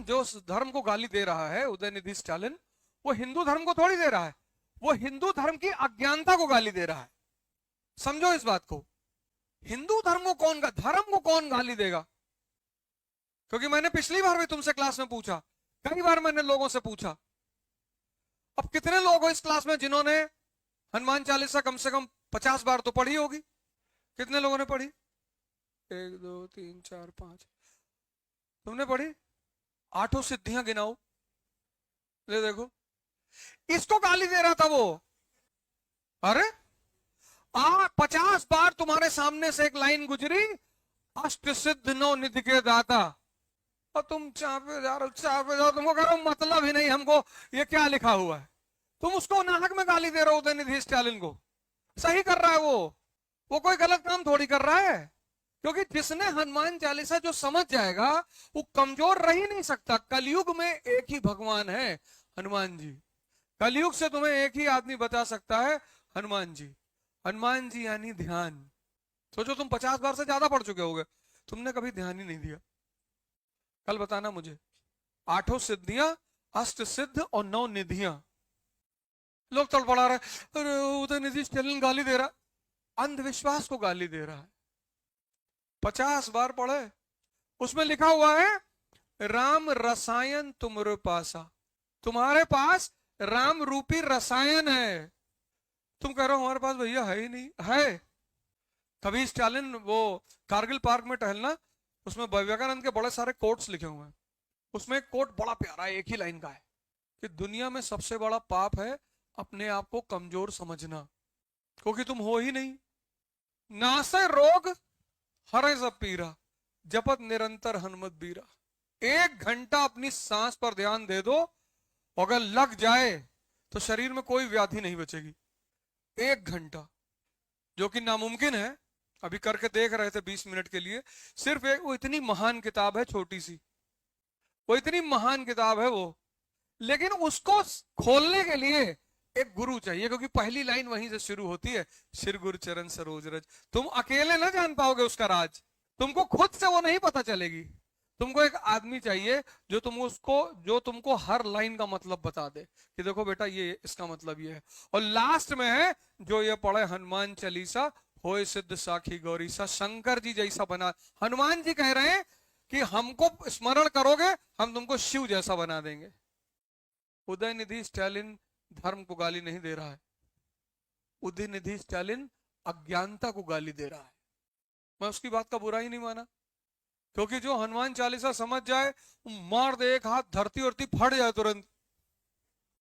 जो धर्म को गाली दे रहा है उदयनिधि स्टालिन, वो हिंदू धर्म को थोड़ी दे रहा है, वो हिंदू धर्म की अज्ञानता को गाली दे रहा है। समझो इस बात को। हिंदू धर्म को कौन गाली देगा? क्योंकि मैंने पिछली बार भी तुमसे क्लास में पूछा, कई बार मैंने लोगों से पूछा, अब कितने लोग हो इस क्लास में जिन्होंने हनुमान चालीसा कम से कम 50 बार तो पढ़ी होगी? कितने लोगों ने पढ़ी? 1 2 3 4 5। तुमने पढ़ी? 8 सिद्धियां गिनाओ। ले देखो, इसको गाली दे रहा था वो। अरे 50 बार तुम्हारे सामने से एक लाइन गुजरी, अष्ट सिद्ध नौ निधि के दाता, और तुम चापे जा रहे हो, तुमको कह रहा हूं मतलब ही नहीं हमको ये क्या लिखा हुआ है। तुम उसको नाहक में गाली दे रहे हो उदयनिधि स्टालिन को। सही कर रहा है वो कोई गलत काम थोड़ी कर रहा है। क्योंकि जिसने हनुमान चालीसा जो समझ जाएगा वो कमजोर रह ही नहीं सकता। कलयुग में एक ही भगवान है, हनुमान जी। कलयुग से तुम्हें एक ही आदमी बचा सकता है, हनुमान जी। हनुमान जी यानी ध्यान। सोचो तुम 50 बार से ज्यादा पढ़ चुके होगे, तुमने कभी ध्यान ही नहीं दिया। कल बताना मुझे 8 सिद्धियां, अष्ट सिद्ध और 9 निधियां। लोग तड़पड़ा रहे, अरे उदयनिधि स्टालिन गाली दे रहा, अंधविश्वास को गाली दे रहा है। 50 बार पढ़े, उसमें लिखा हुआ है राम रसायन तुमरे पासा, तुम्हारे पास राम रूपी रसायन है। तुम कह रहे हो हमारे पास भैया है ही नहीं। है। कभी स्टालिन वो कारगिल पार्क में टहलना, उसमें विवेकानंद के बड़े सारे कोट्स लिखे हुए हैं। उसमें एक कोट बड़ा प्यारा है, एक ही लाइन का है कि दुनिया में सबसे बड़ा पाप है अपने आप को कमजोर समझना, क्योंकि तुम हो ही नहीं। नासे रोग हरे सब पीरा, जपत निरंतर हनुमत बीरा। 1 घंटा अपनी सांस पर ध्यान दे दो, अगर लग जाए तो शरीर में कोई व्याधि नहीं बचेगी। 1 घंटा, जो कि नामुमकिन है। अभी करके देख रहे थे 20 मिनट के लिए। सिर्फ एक वो इतनी महान किताब है, छोटी सी, वो इतनी महान किताब है वो, लेकिन उसको खोलने के लिए एक गुरु चाहिए, क्योंकि पहली लाइन वहीं से शुरू होती है, श्री गुरु चरण सरोज रज। तुम अकेले ना जान पाओगे उसका राज, तुमको खुद से वो नहीं पता चलेगी। तुमको एक आदमी चाहिए जो तुमको हर लाइन का मतलब बता दे कि देखो बेटा ये इसका मतलब ये है। और लास्ट में है जो ये पढ़े हनुमान चालीसा होए सिद्ध साखी गौरी सा, शंकर जी जैसा बना। हनुमान जी कह रहे हैं कि हमको स्मरण करोगे हम तुमको शिव जैसा बना देंगे। उदयनिधि स्टालिन धर्म को गाली नहीं दे रहा है, उदयनिधि स्टालिन अज्ञानता को गाली दे रहा है। मैं उसकी बात का बुरा ही नहीं माना, क्योंकि जो हनुमान चालीसा समझ जाए, मार दे एक हाथ, धरती उरती फट जाए तुरंत।